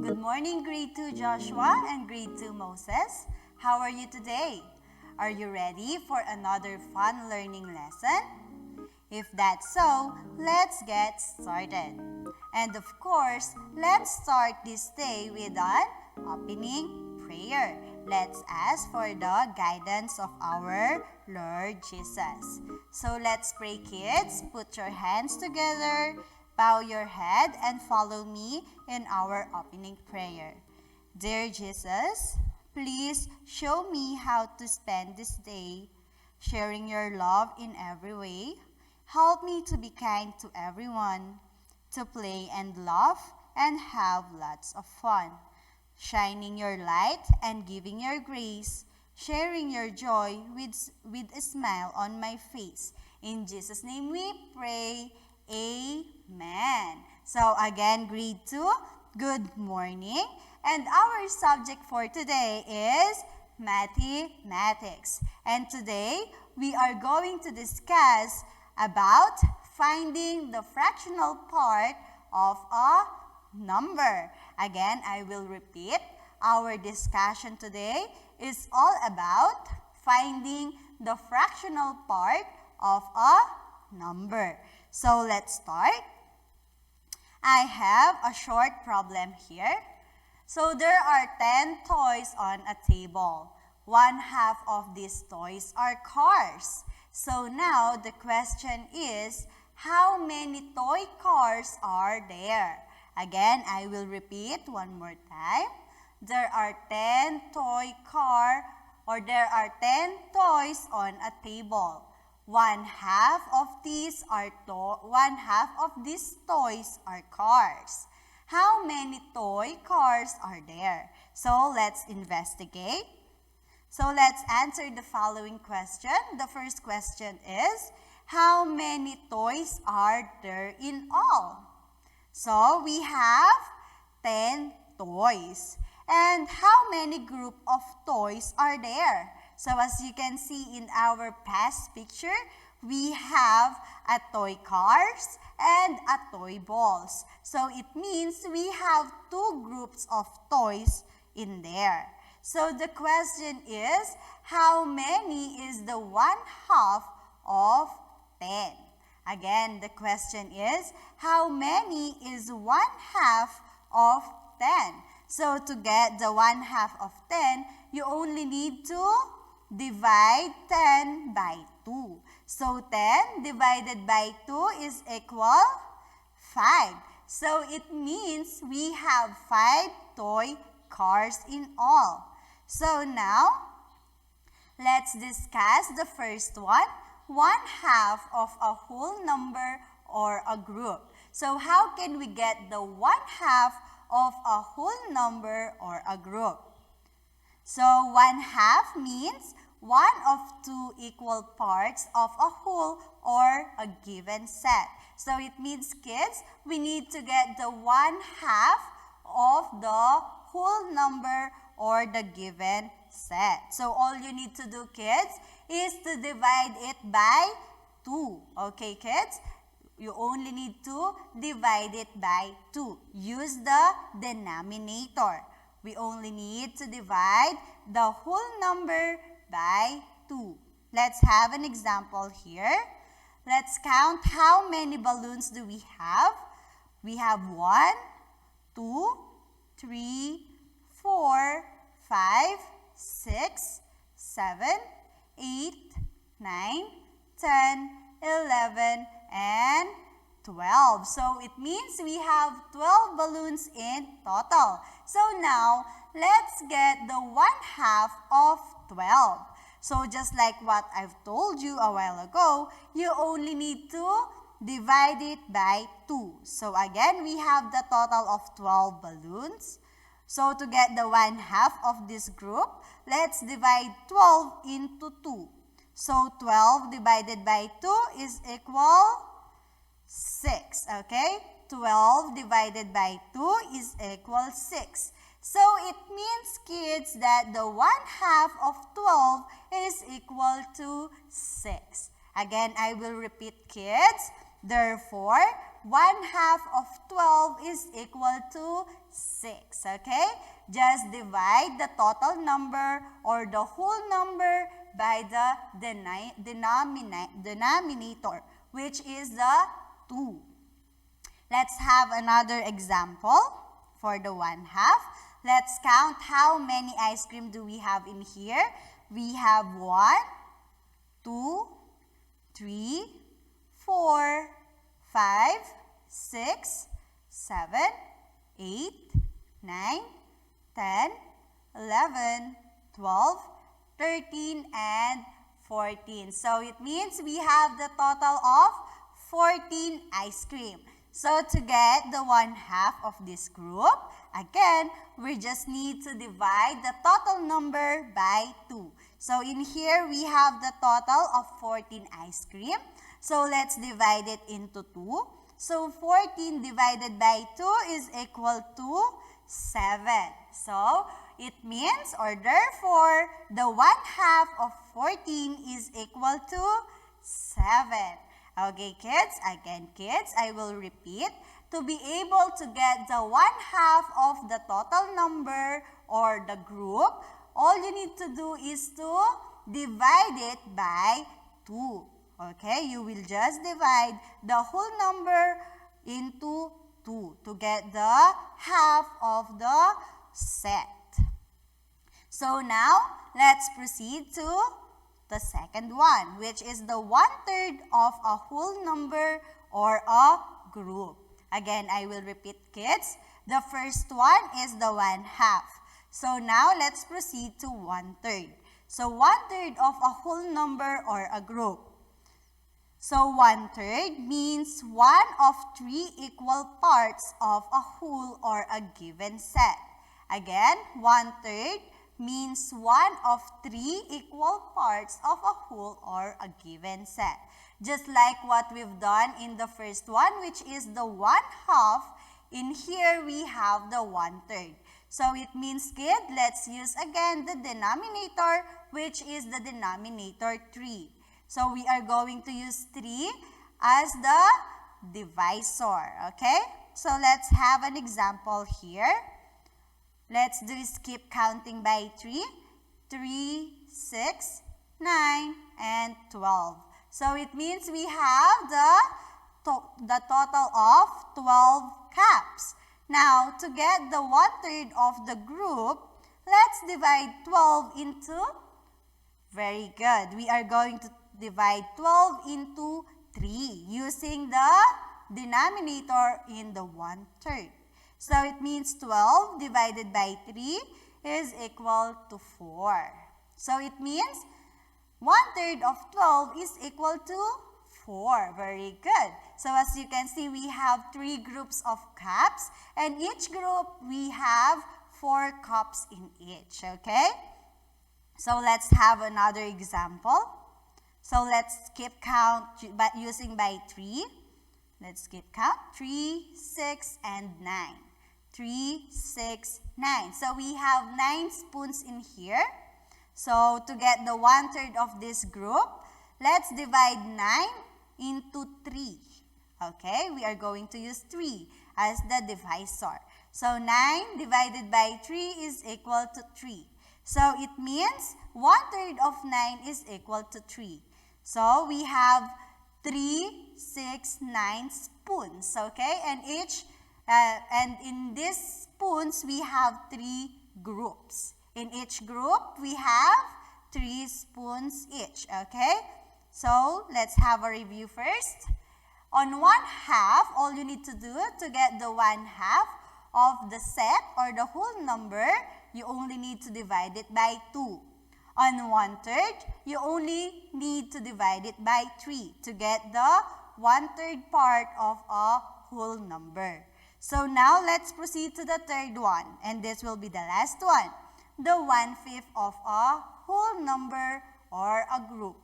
Good morning, Grade 2 Joshua and Grade 2 Moses. How are you today? Are you ready for another fun learning lesson? If that's so, let's get started. And of course, let's start this day with an opening prayer. Let's ask for the guidance of our Lord Jesus. So let's pray, kids. Put your hands together, bow your head, and follow me in our opening prayer. Dear Jesus, please show me how to spend this day, sharing your love in every way. Help me to be kind to everyone, to play and laugh and have lots of fun, shining your light and giving your grace, sharing your joy with a smile on my face. In Jesus' name we pray. Amen. So again, Grade 2, good morning. And our subject for today is mathematics. And today, we are going to discuss about finding the fractional part of a number. Again, I will repeat. Our discussion today is all about finding the fractional part of a number. So let's start. I have a short problem here. So there are 10 toys on a table. One half of these toys are cars. So now the question is, how many toy cars are there? Again, I will repeat one more time. There are 10 toys on a table. One half of these toys are cars. How many toy cars are there? So let's investigate. So let's answer the following question. The first question is, how many toys are there in all? So we have 10 toys. And how many group of toys are there? So as you can see in our past picture, we have a toy cars and a toy balls. So it means we have two groups of toys in there. So the question is, how many is the one half of 10? Again, the question is, how many is one half of 10? So to get the one half of 10, you only need to divide 10 by 2. So 10 divided by 2 is equal 5. So it means we have 5 toy cars in all. So now, let's discuss the first one. One half of a whole number or a group. So how can we get the one half of a whole number or a group? So one half means one of two equal parts of a whole or a given set. So it means, kids, we need to get the one half of the whole number or the given set. So all you need to do, kids, is to divide it by 2. Okay, kids? You only need to divide it by 2. Use the denominator. We only need to divide the whole number by 2. Let's have an example here. Let's count how many balloons do we have. We have 1, 2, 3, 4, 5, 6, 7, 8, 9, 10, 11, and 12. So it means we have 12 balloons in total. So now, let's get the one half of 12. So just like what I've told you a while ago, you only need to divide it by 2. So again, we have the total of 12 balloons. So to get the one half of this group, let's divide 12 into 2. So 12 divided by 2 is equal 6. Okay? 12 divided by 2 is equal 6. So it means, kids, that the one half of 12 is equal to 6. Again, I will repeat, kids. Therefore, 1/2 of 12 is equal to 6. Okay? Just divide the total number or the whole number by the denominator, which is the 2. Let's have another example for the 1/2. Let's count how many ice cream do we have in here. We have 1, 2, 3, 4, 5, 6, 7, 8, 9, 10, 11, 12, 13, and 14. So it means we have the total of 14 ice cream. So to get the 1/2 of this group, again, we just need to divide the total number by 2. So in here, we have the total of 14 ice cream. So let's divide it into 2. So 14 divided by 2 is equal to 7. So it means, or therefore, the 1/2 of 14 is equal to 7. Okay, kids? Again, kids, I will repeat. To be able to get the 1/2 of the total number or the group, all you need to do is to divide it by 2. Okay, you will just divide the whole number into 2 to get the half of the set. So now, let's proceed to the second one, which is the 1/3 of a whole number or a group. Again, I will repeat, kids. The first one is the 1/2. So now, let's proceed to 1/3. So 1/3 of a whole number or a group. So 1/3 means 1 of 3 equal parts of a whole or a given set. Again, 1/3 means 1 of 3 equal parts of a whole or a given set. Just like what we've done in the first one, which is the 1/2, in here we have the 1/3. So it means, kid, let's use again the denominator, which is the denominator 3. So we are going to use 3 as the divisor, okay? So let's have an example here. Let's do skip counting by 3. 3, 6, 9, and 12. So it means we have the total of 12 caps. Now, to get the 1/3 of the group, let's divide 12 into, very good, we are going to divide 12 into 3 using the denominator in the 1/3. So it means 12 divided by 3 is equal to 4. So it means 1/3 of 12 is equal to 4. Very good. So as you can see, we have 3 groups of cups, and each group we have 4 cups in each. Okay? So let's have another example. So let's skip count using by 3. Let's skip count 3, 6, and 9. 3, 6, 9. So we have 9 spoons in here. So to get the 1/3 of this group, let's divide 9 into 3. Okay, we are going to use 3 as the divisor. So 9 divided by 3 is equal to 3. So it means 1/3 of 9 is equal to 3. So we have 3, 6, 9 spoons. Okay, and in these spoons we have 3 groups. In each group we have 3 spoons each. Okay, so let's have a review first. On 1/2, all you need to do to get the 1/2 of the set or the whole number, you only need to divide it by 2. On 1/3, you only need to divide it by 3 to get the 1/3 part of a whole number. So now let's proceed to the third one, and this will be the last one, the 1/5 of a whole number or a group.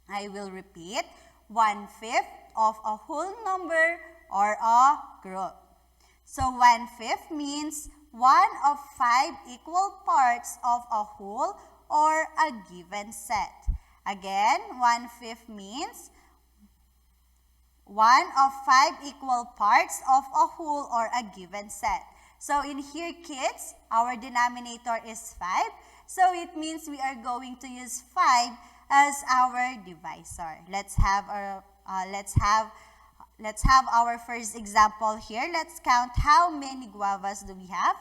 I will repeat, 1/5 of a whole number or a group. So 1/5 means 1 of 5 equal parts of a whole or a given set. Again, 1/5 means 1 of 5 equal parts of a whole or a given set. So in here, kids, our denominator is 5. So it means we are going to use 5 as our divisor. Let's have our first example here. Let's count how many guavas do we have.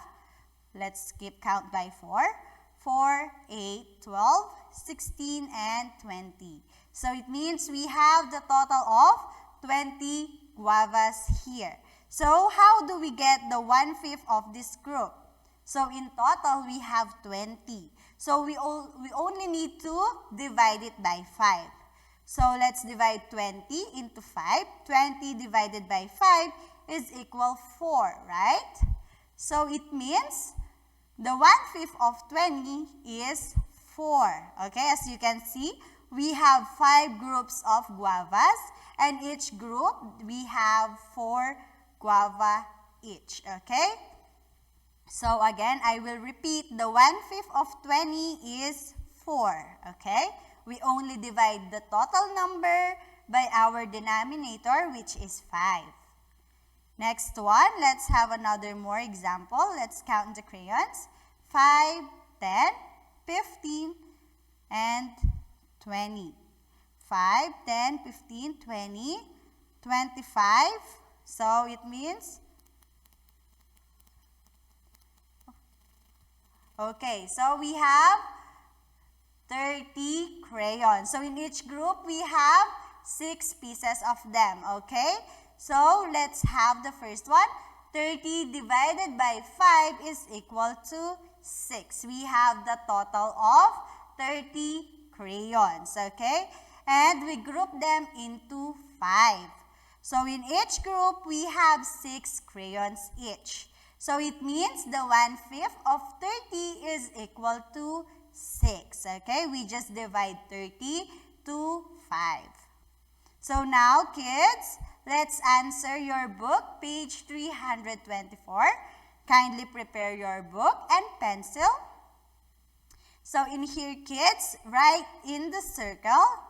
Let's keep count by 4. 4, 8, 12, 16, and 20. So it means we have the total of 20 guavas here. So how do we get the 1/5 of this group? So in total, we have 20. So we only need to divide it by 5. So let's divide 20 into 5. 20 divided by 5 is equal 4, right? So it means the 1/5 of 20 is 4. Okay, as you can see, we have 5 groups of guavas, and each group we have 4 guava each. Okay? So again, I will repeat, the 1/5 of 20 is 4. Okay? We only divide the total number by our denominator, which is 5. Next one, let's have another more example. Let's count the crayons. 5, 10, 15, and 20. 5, 10, 15, 20, 25. So it means, okay, so we have 30 crayons. So in each group, we have 6 pieces of them, okay? So let's have the first one. 30 divided by 5 is equal to 6. We have the total of 30 crayons, okay? And we group them into 5. So in each group, we have 6 crayons each. So it means the 1/5 of 30 is equal to 6, okay? We just divide 30 to 5. So now, kids, let's answer your book, page 324. Kindly prepare your book and pencil. So in here, kids, write in the circle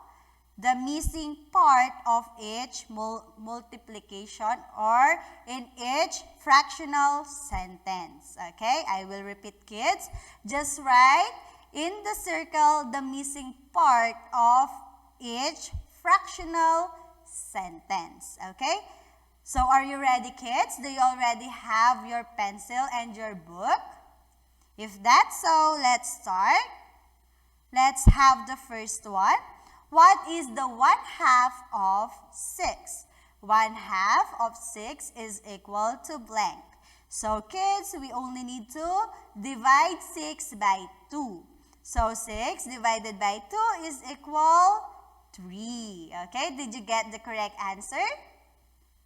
the missing part of each multiplication or in each fractional sentence. Okay, I will repeat, kids. Just write in the circle the missing part of each fractional sentence. Okay, so are you ready, kids? Do you already have your pencil and your book? If that's so, let's start. Let's have the first one. What is the 1/2 of 6? 1/2 of 6 is equal to blank. So kids, we only need to divide 6 by 2. So 6 divided by 2 is equal 3. Okay, did you get the correct answer?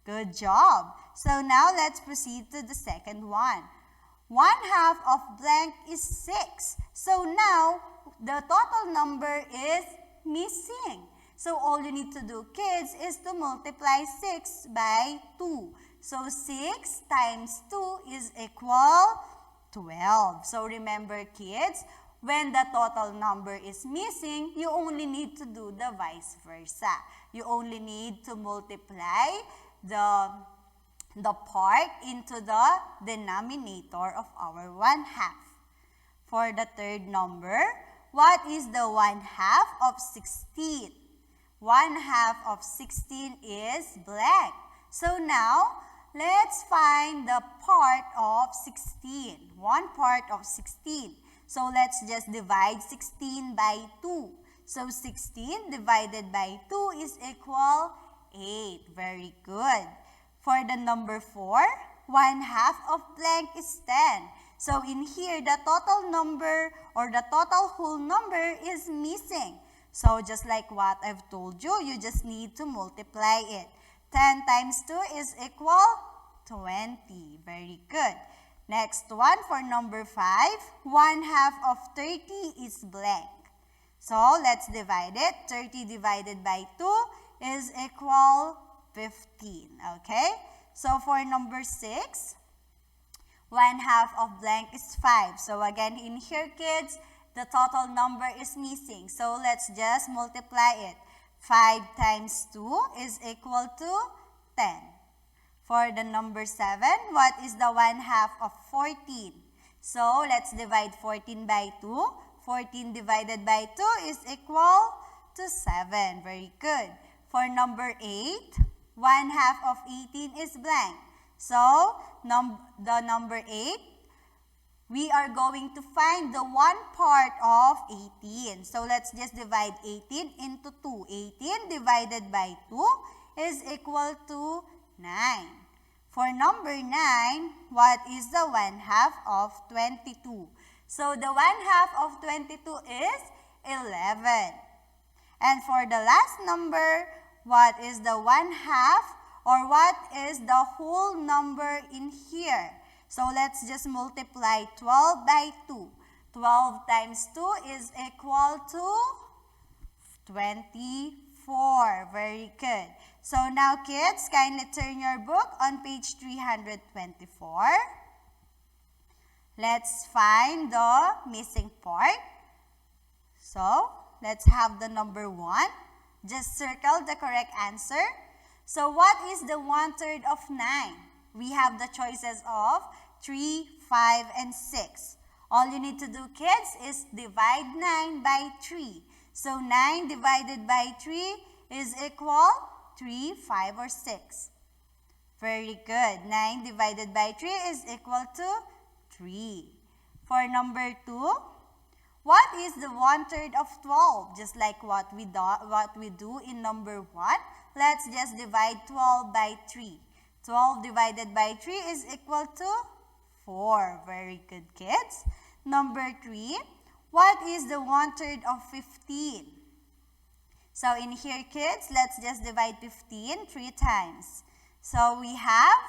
Good job. So now let's proceed to the second one. 1/2 of blank is 6. So now the total number is missing. So all you need to do, kids, is to multiply 6 by 2. So 6 times 2 is equal 12. So remember, kids, when the total number is missing, you only need to do the vice versa. You only need to multiply the part into the denominator of our 1/2. For the third number, what is the 1/2 of 16? 1/2 of 16 is blank. So now, let's find the part of 16. One part of 16. So let's just divide 16 by 2. So 16 divided by 2 is equal 8. Very good. For the number 4, 1/2 of blank is 10. So in here, the total number or the total whole number is missing. So just like what I've told you, you just need to multiply it. 10 times 2 is equal 20. Very good. Next one, for number 5, 1/2 of 30 is blank. So let's divide it. 30 divided by 2 is equal 15. Okay? So for number 6, 1/2 of blank is 5. So again, in here, kids, the total number is missing. So let's just multiply it. 5 times 2 is equal to 10. For the number 7, what is the 1/2 of 14? So let's divide 14 by 2. 14 divided by 2 is equal to 7. Very good. For number 8, 1/2 of 18 is blank. So the number 8, we are going to find the 1 part of 18. So let's just divide 18 into 2. 18 divided by 2 is equal to 9. For number 9, what is the 1/2 of 22? So the 1/2 of 22 is 11. And for the last number, what is the 1/2 or what is the whole number in here? So let's just multiply 12 by 2. 12 times 2 is equal to 24. Very good. So now kids, kindly turn your book on page 324. Let's find the missing part. So let's have the number 1. Just circle the correct answer. So what is the 1/3 of 9? We have the choices of 3, 5, and 6. All you need to do, kids, is divide 9 by 3. So 9 divided by 3 is equal 3, 5, or 6. Very good. 9 divided by 3 is equal to 3. For number 2, what is the 1/3 of 12? Just like what we do in number 1, let's just divide 12 by 3. 12 divided by 3 is equal to 4. Very good, kids. Number 3, what is the 1/3 of 15? So in here, kids, let's just divide 15 3 times. So we have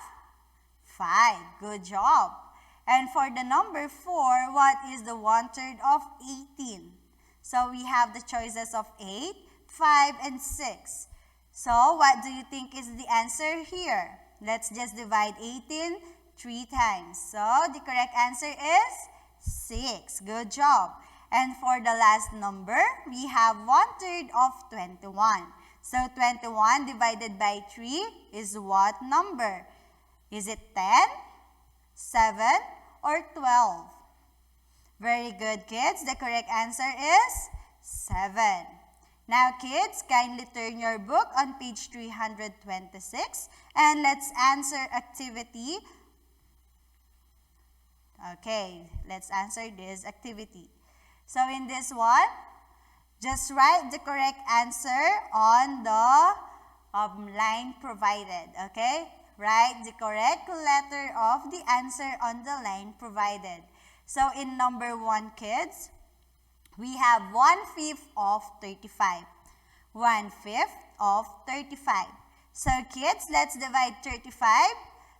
5. Good job. And for the number 4, what is the 1/3 of 18? So we have the choices of 8, 5, and 6. So what do you think is the answer here? Let's just divide 18 3 times. So the correct answer is 6. Good job. And for the last number, we have 1/3 of 21. So 21 divided by 3 is what number? Is it 10, 7, or 12? Very good, kids. The correct answer is 7. Now, kids, kindly turn your book on page 326 and let's answer activity. Okay, let's answer this activity. So in this one, just write the correct answer on the line provided, okay? Write the correct letter of the answer on the line provided. So in number 1, kids, we have 1/5 of 35. 1/5 of 35. So kids, let's divide 35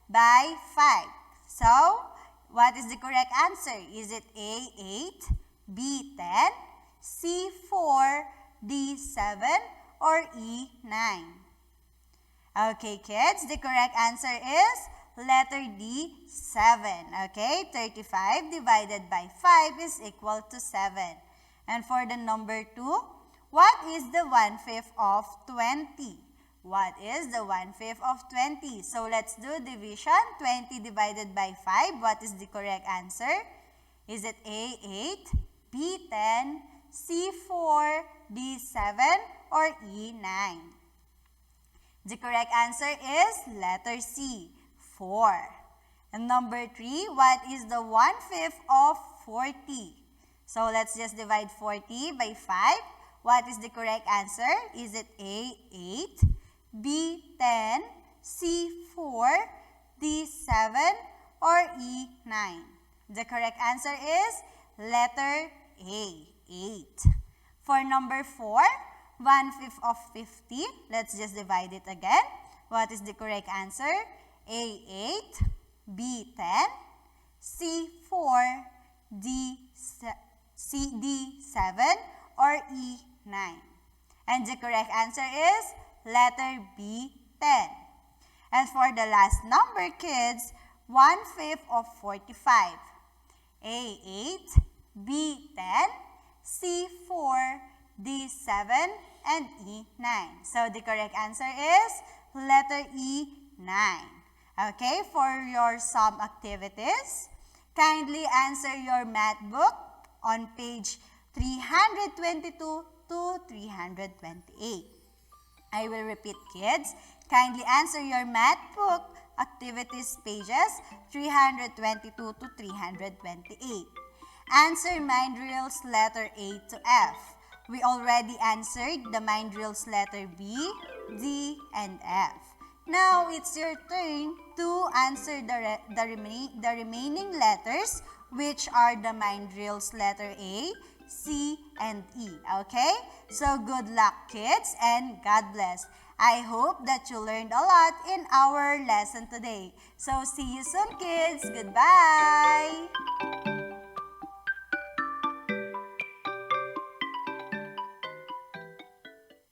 by 5. So what is the correct answer? Is it A, 8, B, 10, C, 4, D, 7, or E, 9? Okay, kids, the correct answer is letter D, 7. Okay, 35 divided by 5 is equal to 7. And for the number 2, what is the 1/5 of 20? What is the 1/5 of 20? So let's do division. 20 divided by 5. What is the correct answer? Is it A, 8, B, 10, C, 4, D, 7, or E, 9? The correct answer is letter C, 4. And number 3, what is the 1/5 of 40? So let's just divide 40 by 5. What is the correct answer? Is it A, 8, B, 10, C, 4, D, 7, or E, 9? The correct answer is letter A, 8. For number 4, 1/5 of 50. Let's just divide it again. What is the correct answer? A, 8, B, 10, C, 4, D, 7, or E, 9. And the correct answer is letter B, 10. And for the last number, kids, 1/5 of 45. A, 8, B, 10, C4, D7, and E9. So the correct answer is letter E9. Okay, for your sum activities, kindly answer your math book on page 322 to 328. I will repeat, kids. Kindly answer your math book activities pages 322 to 328. Answer mind drills letter A to F. We already answered the mind drills letter B, D, and F. Now, it's your turn to answer the remaining letters, which are the mind drills letter A, C, and E. Okay? So, good luck, kids, and God bless. I hope that you learned a lot in our lesson today. So, see you soon, kids. Goodbye!